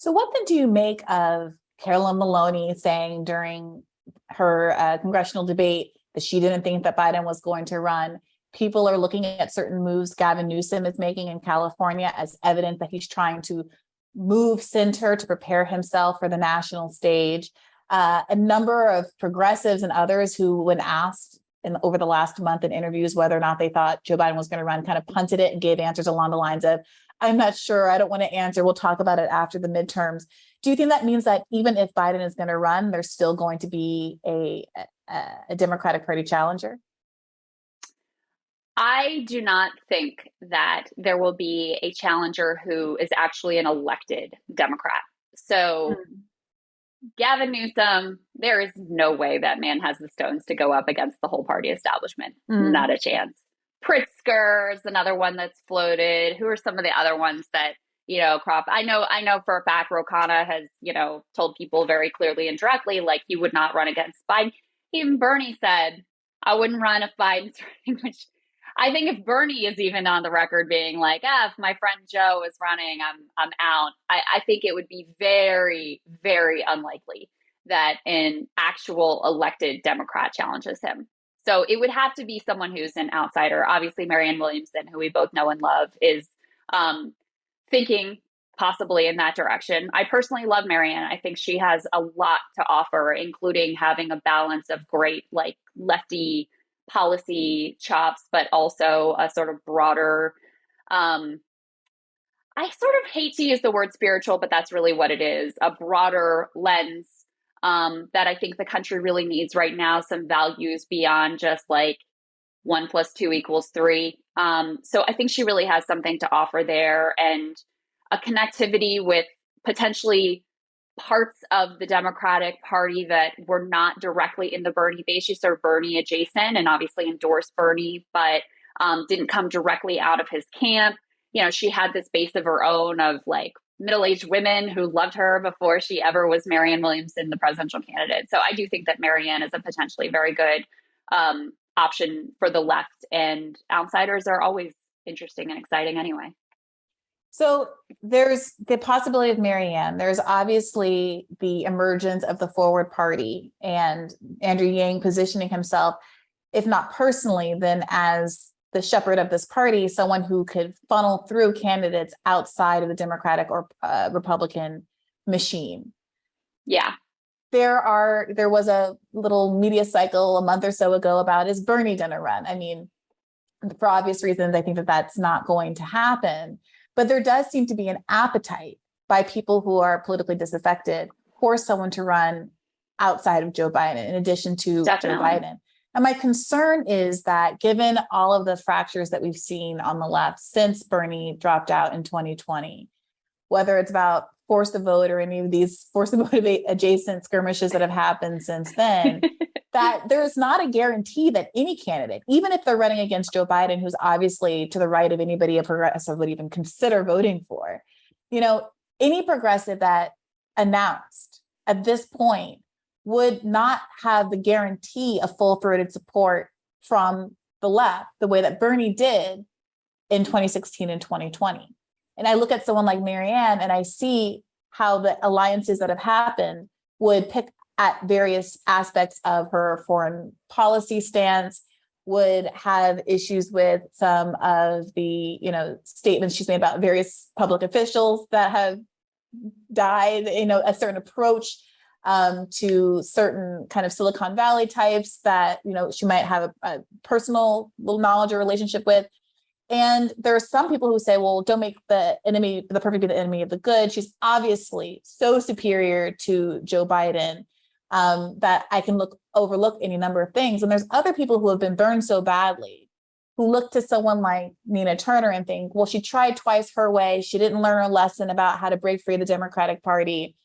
So what then do you make of Carolyn Maloney saying during her congressional debate that she didn't think that Biden was going to run? People are looking at certain moves Gavin Newsom is making in California as evidence that he's trying to move center to prepare himself for the national stage. A number of progressives and others who, when asked over the last month in interviews whether or not they thought Joe Biden was going to run, kind of punted it and gave answers along the lines of, I'm not sure, I don't want to answer, we'll talk about it after the midterms. Do you think that means that even if Biden is going to run, there's still going to be a Democratic Party challenger? I do not think that there will be a challenger who is actually an elected Democrat. So Gavin Newsom, there is no way that man has the stones to go up against the whole party establishment. Not a chance. Pritzker is another one that's floated. Who are some of the other ones that, crop? I know for a fact Ro Khanna has, told people very clearly and directly, like he would not run against Biden. Even Bernie said, I wouldn't run if Biden's running, which I think if Bernie is even on the record being like, if my friend Joe is running, I'm out. I think it would be very, very unlikely that an actual elected Democrat challenges him. So it would have to be someone who's an outsider. Obviously, Marianne Williamson, who we both know and love, is thinking possibly in that direction. I personally love Marianne. I think she has a lot to offer, including having a balance of great, like, lefty policy chops, but also a sort of broader, I sort of hate to use the word spiritual, but that's really what it is, a broader lens that I think the country really needs right now, some values beyond just like 1 + 2 = 3. So I think she really has something to offer there, and a connectivity with potentially parts of the Democratic Party that were not directly in the Bernie base. She sort of Bernie adjacent and obviously endorsed Bernie, but didn't come directly out of his camp. She had this base of her own of like middle-aged women who loved her before she ever was Marianne Williamson, the presidential candidate. So I do think that Marianne is a potentially very good option for the left, and outsiders are always interesting and exciting anyway. So there's the possibility of Marianne. There's obviously the emergence of the Forward Party and Andrew Yang positioning himself, if not personally, then as the shepherd of this party, someone who could funnel through candidates outside of the Democratic or Republican machine. Yeah. There was a little media cycle a month or so ago about, is Bernie going to run? I mean, for obvious reasons, I think that that's not going to happen. But there does seem to be an appetite by people who are politically disaffected for someone to run outside of Joe Biden, in addition to Definitely. Joe Biden. And my concern is that given all of the fractures that we've seen on the left since Bernie dropped out in 2020, whether it's about force to vote or any of these force to vote adjacent skirmishes that have happened since then, that there's not a guarantee that any candidate, even if they're running against Joe Biden, who's obviously to the right of anybody a progressive would even consider voting for, any progressive that announced at this point would not have the guarantee of full-throated support from the left the way that Bernie did in 2016 and 2020. And I look at someone like Marianne and I see how the alliances that have happened would pick at various aspects of her foreign policy stance, would have issues with some of the, statements she's made about various public officials that have died, a certain approach to certain kind of Silicon Valley types that, she might have a personal little knowledge or relationship with. And there are some people who say, well, don't make the perfect be the enemy of the good. She's obviously so superior to Joe Biden that I can overlook any number of things. And there's other people who have been burned so badly who look to someone like Nina Turner and think, well, she tried twice her way. She didn't learn a lesson about how to break free of the Democratic Party.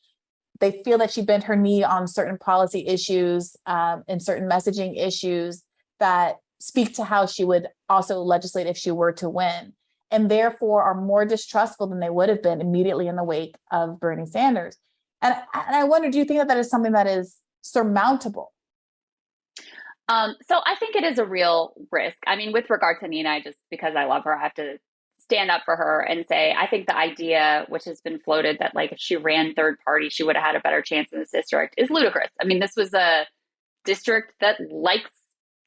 They feel that she bent her knee on certain policy issues and certain messaging issues that speak to how she would also legislate if she were to win, and therefore are more distrustful than they would have been immediately in the wake of Bernie Sanders. And I wonder, do you think that is something that is surmountable? So I think it is a real risk. I mean, with regard to Nina, just because I love her, I have to stand up for her and say, I think the idea, which has been floated, that like if she ran third party, she would have had a better chance in this district, is ludicrous. I mean, this was a district that likes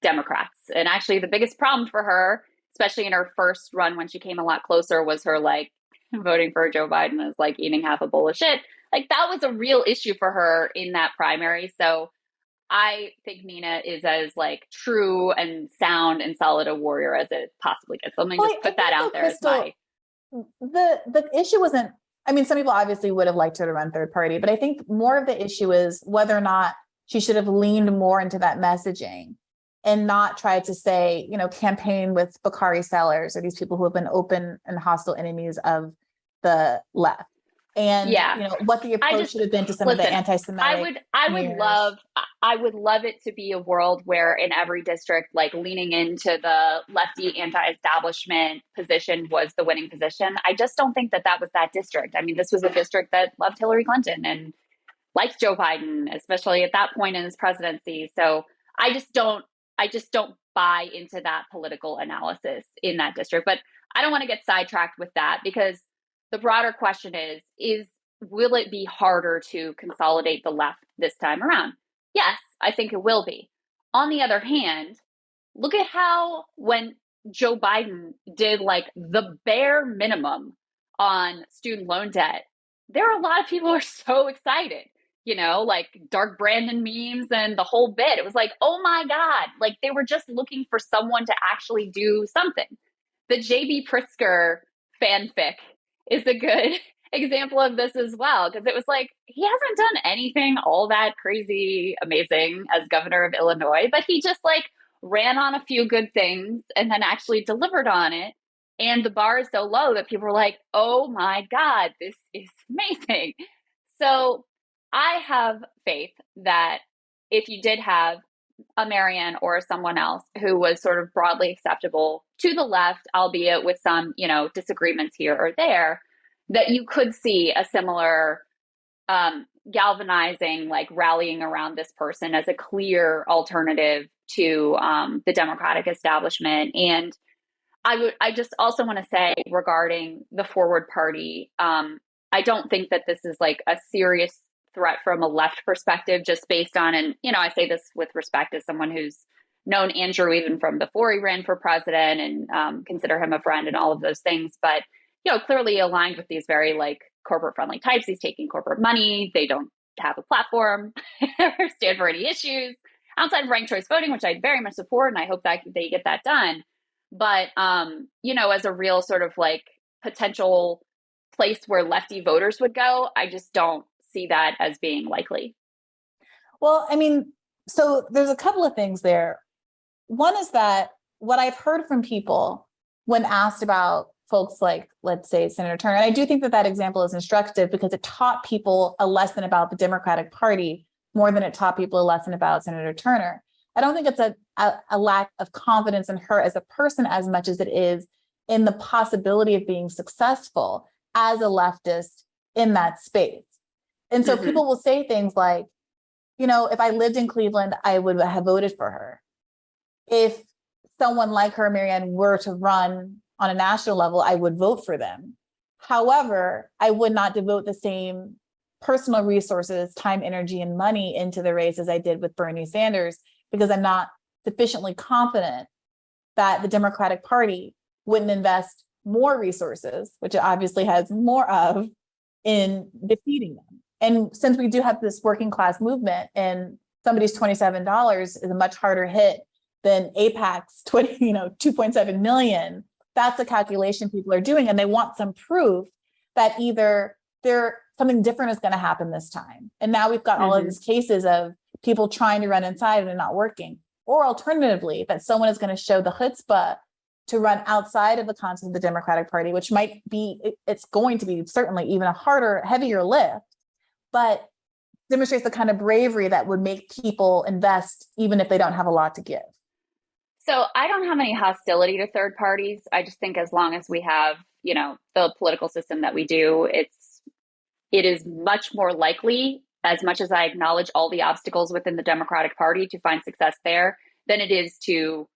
Democrats. And actually, the biggest problem for her, especially in her first run when she came a lot closer, was her like voting for Joe Biden is like eating half a bowl of shit. Like that was a real issue for her in that primary. So I think Nina is as like true and sound and solid a warrior as it possibly gets. Let me just put that out there as my. The issue wasn't, I mean, some people obviously would have liked her to run third party, but I think more of the issue is whether or not she should have leaned more into that messaging and not tried to say, you know, campaign with Bakari sellers or these people who have been open and hostile enemies of the left. And Yeah. you know what the approach should have been to some of the anti-Semitic. I would love it to be a world where in every district, like leaning into the lefty anti-establishment position was the winning position. I just don't think that was that district. I mean, this was a district that loved Hillary Clinton and liked Joe Biden, especially at that point in his presidency. So I just don't buy into that political analysis in that district. But I don't want to get sidetracked with that, because the broader question is will it be harder to consolidate the left this time around? Yes, I think it will be. On the other hand, look at how when Joe Biden did like the bare minimum on student loan debt, there are a lot of people who are so excited, you know, like Dark Brandon memes and the whole bit. It was like, oh my God, like they were just looking for someone to actually do something. The JB Pritzker fanfic is a good example of this as well, because it was like he hasn't done anything all that crazy amazing as governor of Illinois, but he just like ran on a few good things and then actually delivered on it. And the bar is so low that people are like, oh my God, this is amazing. So I have faith that if you did have a Marianne or someone else who was sort of broadly acceptable to the left, albeit with some, you know, disagreements here or there, that you could see a similar galvanizing, like rallying around this person as a clear alternative to the Democratic establishment. And I just also want to say regarding the Forward Party, I don't think that this is like a serious threat from a left perspective, just based on, and, you know, I say this with respect as someone who's known Andrew even from before he ran for president and consider him a friend and all of those things. But, you know, clearly aligned with these very like corporate friendly types. He's taking corporate money. They don't have a platform or stand for any issues outside of ranked choice voting, which I very much support. And I hope that they get that done. But, you know, as a real sort of like potential place where lefty voters would go, I just don't see that as being likely. Well, I mean, so there's a couple of things there. One is that what I've heard from people when asked about folks like, let's say, Senator Turner, and I do think that that example is instructive because it taught people a lesson about the Democratic Party more than it taught people a lesson about Senator Turner. I don't think it's a lack of confidence in her as a person as much as it is in the possibility of being successful as a leftist in that space. And so people will say things like, you know, if I lived in Cleveland, I would have voted for her. If someone like her, Marianne, were to run on a national level, I would vote for them. However, I would not devote the same personal resources, time, energy, and money into the race as I did with Bernie Sanders, because I'm not sufficiently confident that the Democratic Party wouldn't invest more resources, which it obviously has more of, in defeating them. And since we do have this working class movement and somebody's $27 is a much harder hit than AIPAC's 2.7 million, that's the calculation people are doing. And they want some proof that either something different is going to happen this time. And now we've got all of these cases of people trying to run inside and it not working. Or alternatively, that someone is going to show the chutzpah to run outside of the context of the Democratic Party, which might be, it's going to be certainly even a harder, heavier lift, but demonstrates the kind of bravery that would make people invest even if they don't have a lot to give. So I don't have any hostility to third parties. I just think as long as we have, you know, the political system that we do, it is much more likely, as much as I acknowledge all the obstacles within the Democratic Party, to find success there than it is to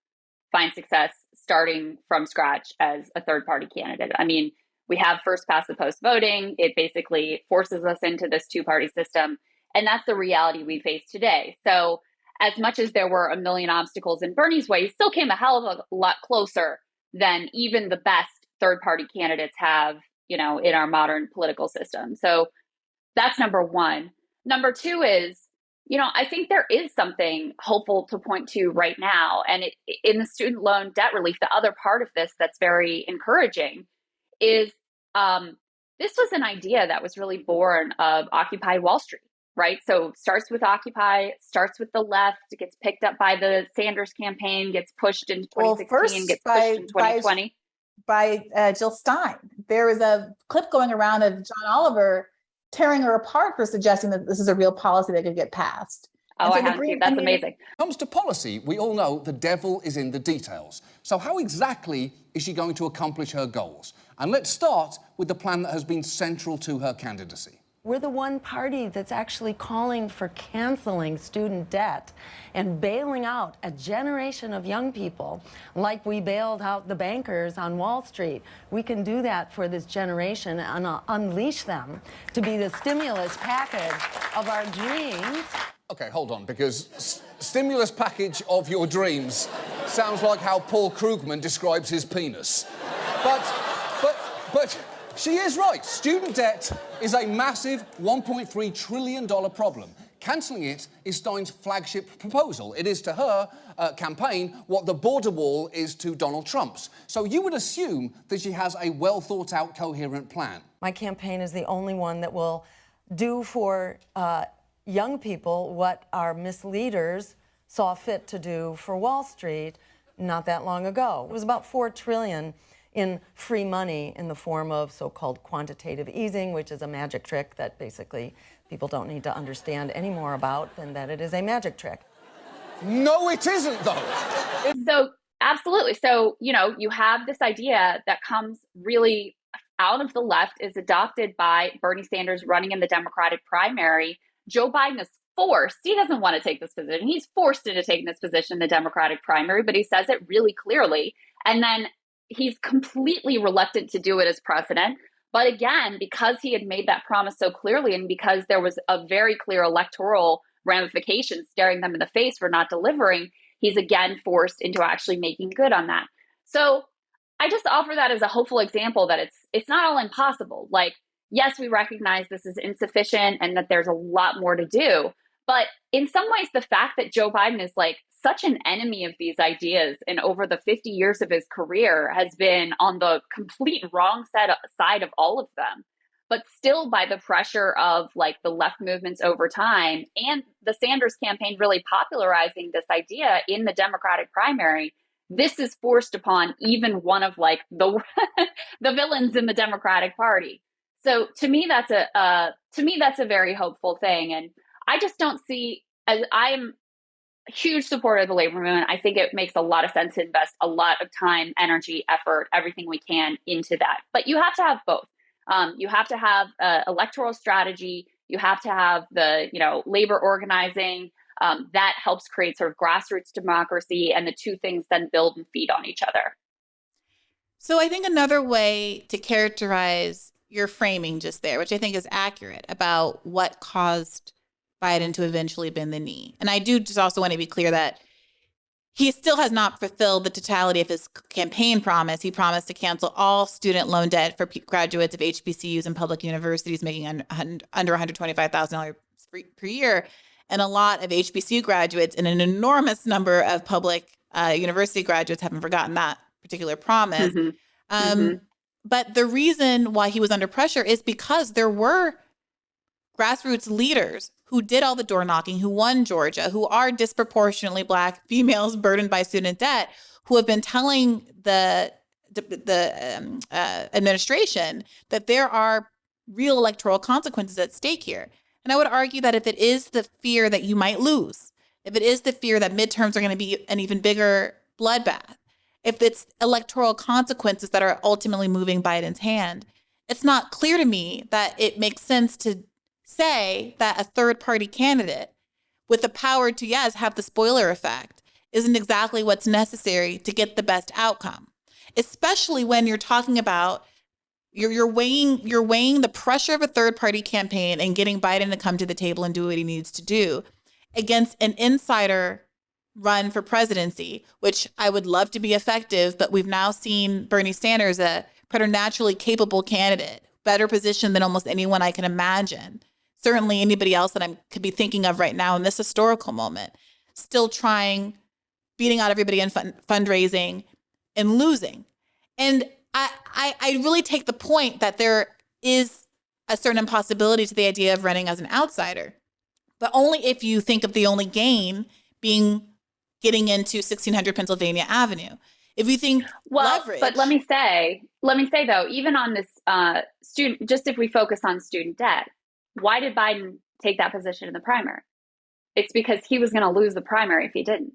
find success starting from scratch as a third party candidate. I mean, we have first past the post voting. It basically forces us into this two-party system. And that's the reality we face today. So as much as there were a million obstacles in Bernie's way, he still came a hell of a lot closer than even the best third party candidates have, in our modern political system. So that's number one. Number two is, I think there is something hopeful to point to right now. And in the student loan debt relief, the other part of this that's very encouraging is this was an idea that was really born of Occupy Wall Street, right? So starts with Occupy, starts with the left, it gets picked up by the Sanders campaign, gets pushed in 2016, gets pushed in 2020. By Jill Stein. There was a clip going around of John Oliver tearing her apart for suggesting that this is a real policy that could get passed. Oh, I haven't seen. That's amazing. When it comes to policy, we all know the devil is in the details. So how exactly is she going to accomplish her goals? And let's start with the plan that has been central to her candidacy. We're the one party that's actually calling for canceling student debt and bailing out a generation of young people like we bailed out the bankers on Wall Street. We can do that for this generation and unleash them to be the stimulus package of our dreams. Okay, hold on, because stimulus package of your dreams sounds like how Paul Krugman describes his penis. But she is right. Student debt is a massive $1.3 trillion problem. Cancelling it is Stein's flagship proposal. It is to her campaign what the border wall is to Donald Trump's. So you would assume that she has a well-thought-out, coherent plan. My campaign is the only one that will do for young people what our misleaders saw fit to do for Wall Street not that long ago. It was about $4 trillion in free money in the form of so-called quantitative easing, which is a magic trick that basically people don't need to understand any more about than that it is a magic trick. No, it isn't, though. So, absolutely. So, you have this idea that comes really out of the left, is adopted by Bernie Sanders running in the Democratic primary. Joe Biden is forced. He doesn't want to take this position. He's forced into taking this position in the Democratic primary, but he says it really clearly. And then he's completely reluctant to do it as president. But again, because he had made that promise so clearly, and because there was a very clear electoral ramification staring them in the face for not delivering, he's again forced into actually making good on that. So I just offer that as a hopeful example that it's not all impossible. Like, yes, we recognize this is insufficient and that there's a lot more to do. But in some ways, the fact that Joe Biden is like such an enemy of these ideas and over the 50 years of his career has been on the complete wrong side of all of them. But still, by the pressure of like the left movements over time and the Sanders campaign really popularizing this idea in the Democratic primary, this is forced upon even one of like the the villains in the Democratic Party. So to me, that's a very hopeful thing. And I just don't see, as I'm a huge supporter of the labor movement. I think it makes a lot of sense to invest a lot of time, energy, effort, everything we can into that. But you have to have both. You have to have electoral strategy. You have to have the labor organizing that helps create sort of grassroots democracy, and the two things then build and feed on each other. So I think another way to characterize your framing just there, which I think is accurate about what caused Biden to eventually bend the knee. And I do just also want to be clear that he still has not fulfilled the totality of his campaign promise. He promised to cancel all student loan debt for graduates of HBCUs and public universities making under $125,000 per year. And a lot of HBCU graduates and an enormous number of public university graduates haven't forgotten that particular promise. But the reason why he was under pressure is because there were grassroots leaders who did all the door knocking, who won Georgia, who are disproportionately Black females burdened by student debt, who have been telling the administration that there are real electoral consequences at stake here. And I would argue that if it is the fear that you might lose, if it is the fear that midterms are going to be an even bigger bloodbath, if it's electoral consequences that are ultimately moving Biden's hand, it's not clear to me that it makes sense to say that a third party candidate with the power to, yes, have the spoiler effect isn't exactly what's necessary to get the best outcome, especially when you're talking about you're weighing the pressure of a third party campaign and getting Biden to come to the table and do what he needs to do against an insider run for presidency, which I would love to be effective, but we've now seen Bernie Sanders, a preternaturally capable candidate, better positioned than almost anyone I can imagine. Certainly anybody else that I could be thinking of right now in this historical moment, still trying, beating out everybody in fundraising and losing. And I really take the point that there is a certain impossibility to the idea of running as an outsider, but only if you think of the only gain being getting into 1600 Pennsylvania Avenue. If you think leverage. But let me say though, even on this student, just if we focus on student debt, why did Biden take that position in the primary? It's because he was going to lose the primary if he didn't.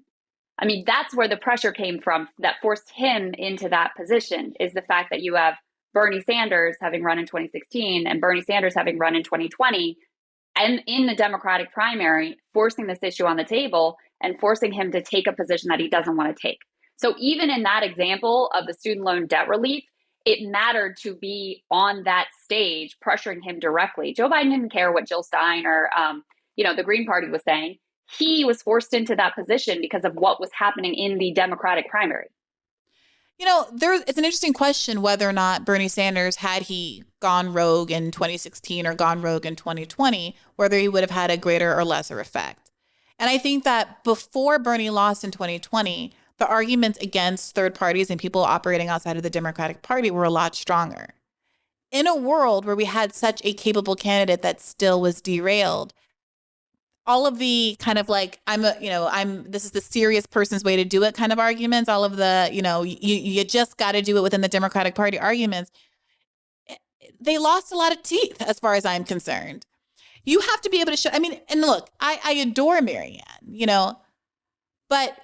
I mean, that's where the pressure came from that forced him into that position, is the fact that you have Bernie Sanders having run in 2016 and Bernie Sanders having run in 2020 and in the Democratic primary, forcing this issue on the table and forcing him to take a position that he doesn't want to take. So even in that example of the student loan debt relief, it mattered to be on that stage, pressuring him directly. Joe Biden didn't care what Jill Stein or, the Green Party was saying. He was forced into that position because of what was happening in the Democratic primary. It's an interesting question whether or not Bernie Sanders, had he gone rogue in 2016 or gone rogue in 2020, whether he would have had a greater or lesser effect. And I think that before Bernie lost in 2020, the arguments against third parties and people operating outside of the Democratic Party were a lot stronger. In a world where we had such a capable candidate that still was derailed, all of the kind of like, this is the serious person's way to do it kind of arguments, all of the, you just got to do it within the Democratic Party arguments, they lost a lot of teeth as far as I'm concerned. You have to be able to show, and look, I adore Marianne, but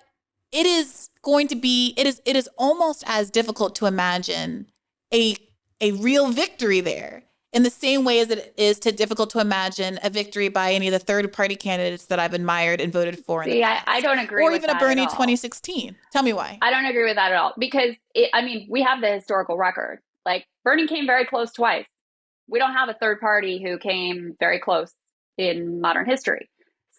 it is going to be, it is almost as difficult to imagine a real victory there, in the same way as it is difficult to imagine a victory by any of the third party candidates that I've admired and voted for. See, I don't agree with that. Or even a Bernie 2016. Tell me why. I don't agree with that at all, because we have the historical record. Like, Bernie came very close twice. We don't have a third party who came very close in modern history.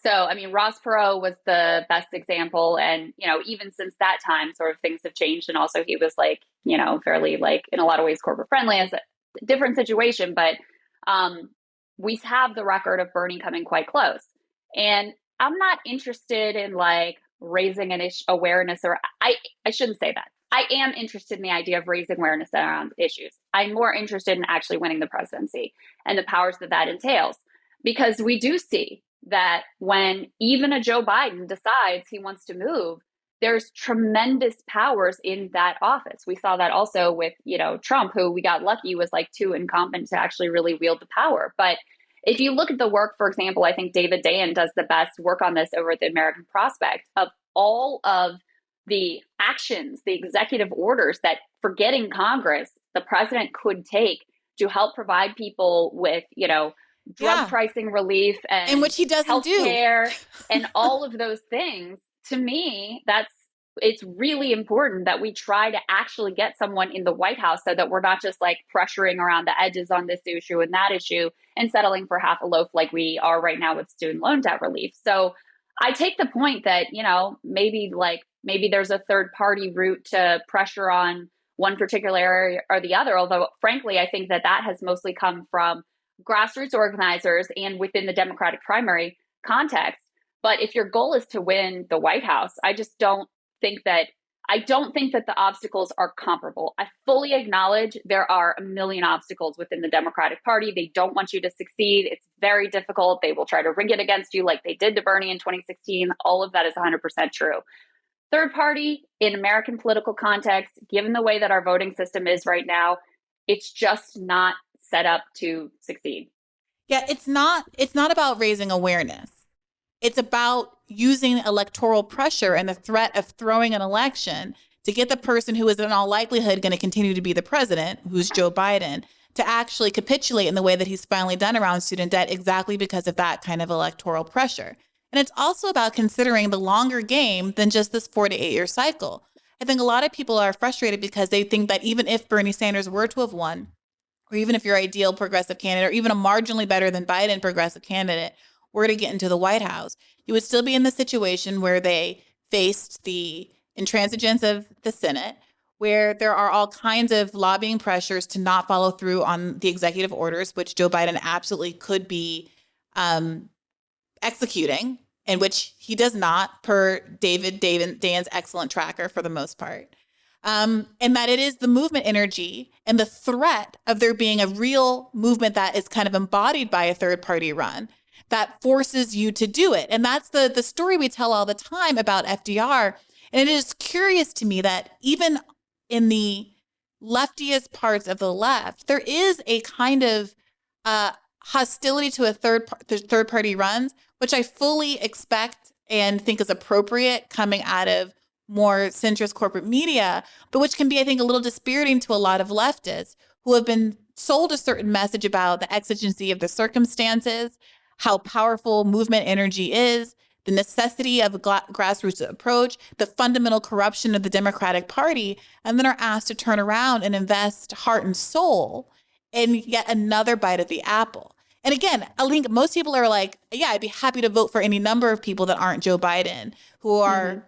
So, Ross Perot was the best example. And, even since that time, sort of things have changed. And also he was fairly in a lot of ways corporate friendly, as a different situation. But we have the record of Bernie coming quite close. And I'm not interested in raising an awareness, or I shouldn't say that. I am interested in the idea of raising awareness around issues. I'm more interested in actually winning the presidency and the powers that entails, because we do see that when even a Joe Biden decides he wants to move, there's tremendous powers in that office. We saw that also with, Trump, who we got lucky was too incompetent to actually really wield the power. But if you look at the work, for example, I think David Dayen does the best work on this over at the American Prospect, of all of the actions, the executive orders that, forgetting Congress, the president could take to help provide people with, drug pricing relief and which he doesn't do, and all of those things. To me, it's really important that we try to actually get someone in the White House, so that we're not just pressuring around the edges on this issue and that issue and settling for half a loaf like we are right now with student loan debt relief. So I take the point that, maybe there's a third party route to pressure on one particular area or the other. Although, frankly, I think that has mostly come from grassroots organizers and within the Democratic primary context. But if your goal is to win the White House, I don't think that the obstacles are comparable. I fully acknowledge there are a million obstacles within the Democratic Party. They don't want you to succeed. It's very difficult. They will try to rig it against you like they did to Bernie in 2016. All of that is 100% true. Third party in American political context, given the way that our voting system is right now, it's just not set up to succeed. Yeah, it's not about raising awareness. It's about using electoral pressure and the threat of throwing an election to get the person who is in all likelihood going to continue to be the president, who's Joe Biden, to actually capitulate in the way that he's finally done around student debt, exactly because of that kind of electoral pressure. And it's also about considering the longer game than just this 4 to 8 year cycle. I think a lot of people are frustrated because they think that even if Bernie Sanders were to have won, or even if your ideal progressive candidate, or even a marginally better than Biden progressive candidate were to get into the White House, you would still be in the situation where they faced the intransigence of the Senate, where there are all kinds of lobbying pressures to not follow through on the executive orders, which Joe Biden absolutely could be executing, in which he does not, per Dan's excellent tracker for the most part. And that it is the movement energy and the threat of there being a real movement that is kind of embodied by a third party run that forces you to do it. And that's the story we tell all the time about FDR. And it is curious to me that even in the leftiest parts of the left, there is a kind of hostility to a third party runs, which I fully expect and think is appropriate coming out of more centrist corporate media, but which can be, I think, a little dispiriting to a lot of leftists who have been sold a certain message about the exigency of the circumstances, how powerful movement energy is, the necessity of a grassroots approach, the fundamental corruption of the Democratic Party, and then are asked to turn around and invest heart and soul in yet another bite of the apple. And again, I think most people are like, yeah, I'd be happy to vote for any number of people that aren't Joe Biden, who are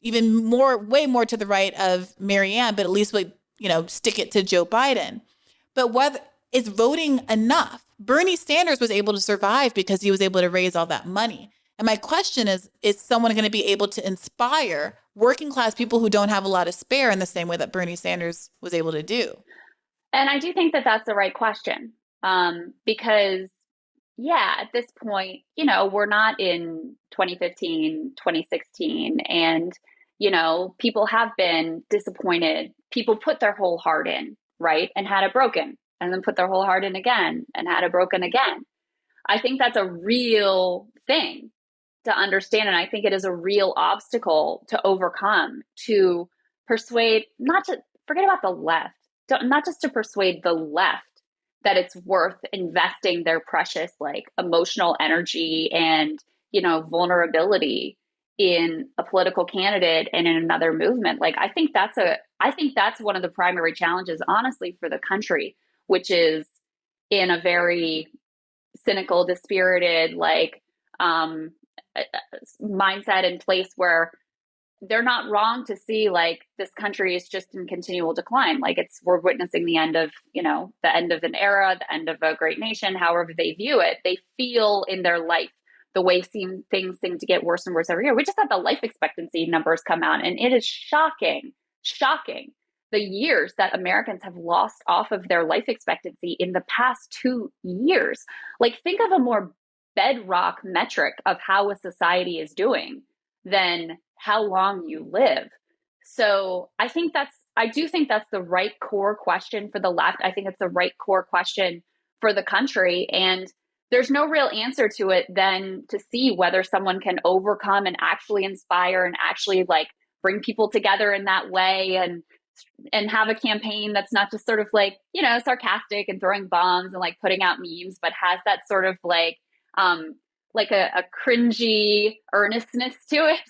even way more to the right of Marianne, but at least would, stick it to Joe Biden. But whether is voting enough? Bernie Sanders was able to survive because he was able to raise all that money. And my question is someone going to be able to inspire working class people who don't have a lot of spare in the same way that Bernie Sanders was able to do? And I do think that that's the right question. Because, at this point, we're not in 2015, 2016, and, people have been disappointed. People put their whole heart in, right, and had it broken, and then put their whole heart in again and had it broken again. I think that's a real thing to understand, and I think it is a real obstacle to overcome, to persuade, forget about the left, not just to persuade the left that it's worth investing their precious emotional energy and vulnerability in a political candidate and in another movement. I think that's one of the primary challenges, honestly, for the country, which is in a very cynical, dispirited mindset in place where they're not wrong to see this country is just in continual decline. We're witnessing the end of, the end of an era, the end of a great nation, however they view it. They feel in their life the way things seem to get worse and worse every year. We just had the life expectancy numbers come out, and it is shocking the years that Americans have lost off of their life expectancy in the past 2 years. Think of a more bedrock metric of how a society is doing than how long you live. So I do think that's the right core question for the left. I think it's the right core question for the country. And there's no real answer to it than to see whether someone can overcome and actually inspire and actually bring people together in that way, and have a campaign that's not just sort of sarcastic and throwing bombs and putting out memes, but has that sort of a cringy earnestness to it.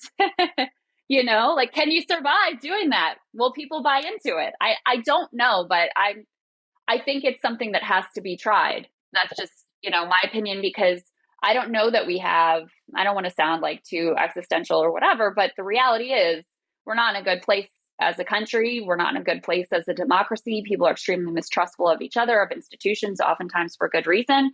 Can you survive doing that? Will people buy into it? I don't know, but I think it's something that has to be tried. That's just, my opinion, because I don't know that I don't want to sound too existential or whatever, but the reality is we're not in a good place as a country. We're not in a good place as a democracy. People are extremely mistrustful of each other, of institutions, oftentimes for good reason.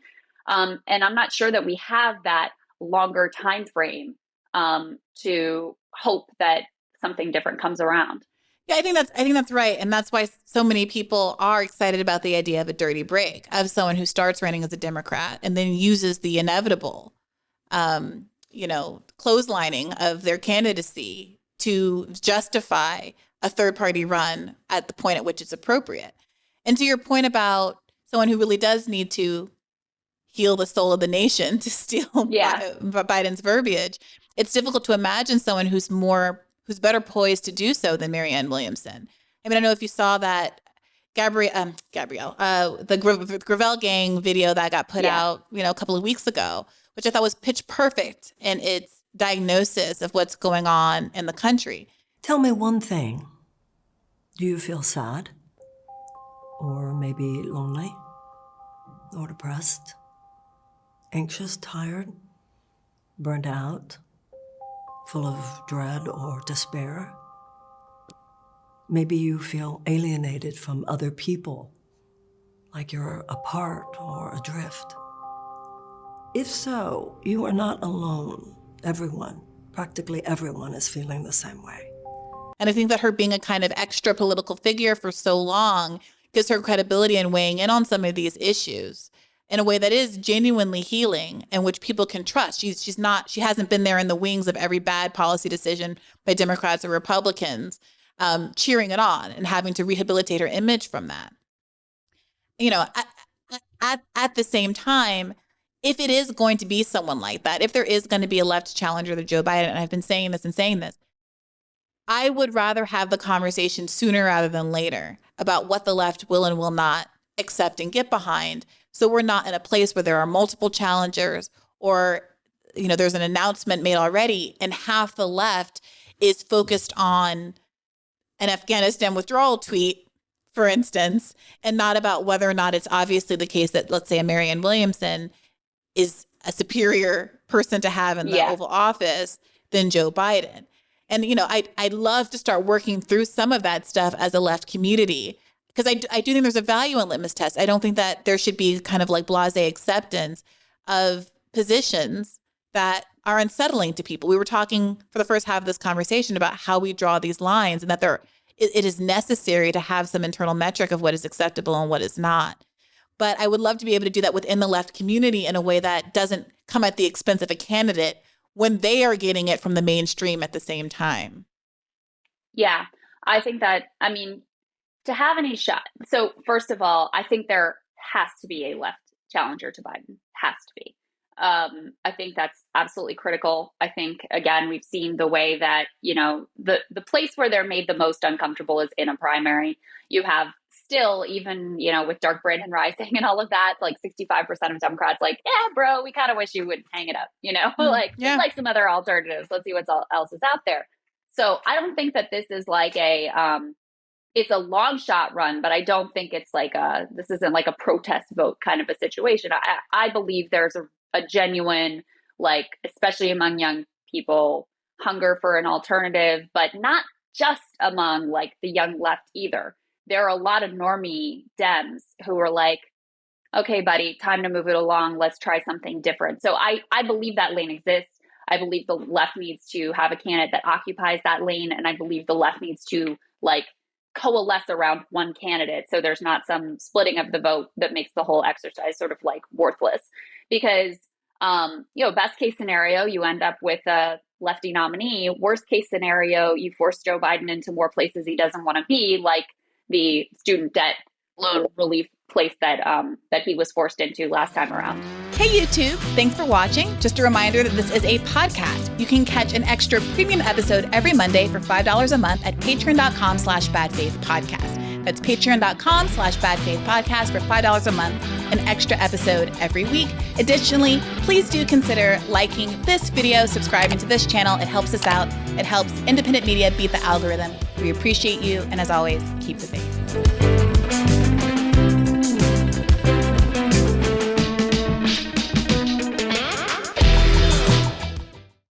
And I'm not sure that we have that longer time frame to hope that something different comes around. Yeah, I think that's right. And that's why so many people are excited about the idea of a dirty break, of someone who starts running as a Democrat and then uses the inevitable, clotheslining of their candidacy to justify a third party run at the point at which it's appropriate. And to your point about someone who really does need to heal the soul of the nation, to steal Biden's verbiage, it's difficult to imagine someone who's better poised to do so than Marianne Williamson. I mean, I don't know if you saw that the Gravel Gang video that got put out, a couple of weeks ago, which I thought was pitch perfect in its diagnosis of what's going on in the country. Tell me one thing. Do you feel sad? Or maybe lonely? Or depressed? Anxious, tired? Burned out? Full of dread or despair? Maybe you feel alienated from other people, like you're apart or adrift. If so, you are not alone. Everyone, practically everyone, is feeling the same way. And I think that her being a kind of extra political figure for so long gives her credibility in weighing in on some of these issues in a way that is genuinely healing and which people can trust. She hasn't been there in the wings of every bad policy decision by Democrats or Republicans, cheering it on and having to rehabilitate her image from that. At the same time, if it is going to be someone like that, if there is going to be a left challenger to Joe Biden, and I've been saying this, I would rather have the conversation sooner rather than later about what the left will and will not accept and get behind. So we're not in a place where there are multiple challengers or, there's an announcement made already and half the left is focused on an Afghanistan withdrawal tweet, for instance, and not about whether or not it's obviously the case that, let's say, a Marianne Williamson is a superior person to have in the Oval Office than Joe Biden. And, I'd love to start working through some of that stuff as a left community, because I do think there's a value in litmus tests. I don't think that there should be kind of like blasé acceptance of positions that are unsettling to people. We were talking for the first half of this conversation about how we draw these lines and that it is necessary to have some internal metric of what is acceptable and what is not. But I would love to be able to do that within the left community in a way that doesn't come at the expense of a candidate when they are getting it from the mainstream at the same time. Yeah, I think that, to have any shot. So first of all, I think there has to be a left challenger to Biden. Has to be. I think that's absolutely critical. I think, again, we've seen the way that, the place where they're made the most uncomfortable is in a primary. You have still, even, with dark Brandon rising and all of that, like 65% of Democrats like, yeah, bro, we kind of wish you would hang it up, like some other alternatives. Let's see what else is out there. So I don't think that this is like it's a long shot run, but I don't think it's like this isn't like a protest vote kind of a situation. I believe there's a genuine, like, especially among young people, hunger for an alternative, but not just among like the young left either. There are a lot of normie Dems who are like, okay, buddy, time to move it along. Let's try something different. So I believe that lane exists. I believe the left needs to have a candidate that occupies that lane. And I believe the left needs to like coalesce around one candidate. So there's not some splitting of the vote that makes the whole exercise sort of like worthless. Because, best case scenario, you end up with a lefty nominee. Worst case scenario, you force Joe Biden into more places he doesn't want to be, like the student debt loan relief place that he was forced into last time around. Hey YouTube, thanks for watching. Just a reminder that this is a podcast. You can catch an extra premium episode every Monday for $5 a month at patreon.com/badfaithpodcast. That's patreon.com/badfaithpodcast for $5 a month, an extra episode every week. Additionally, please do consider liking this video, subscribing to this channel. It helps us out. It helps independent media beat the algorithm. We appreciate you. And as always, keep the faith.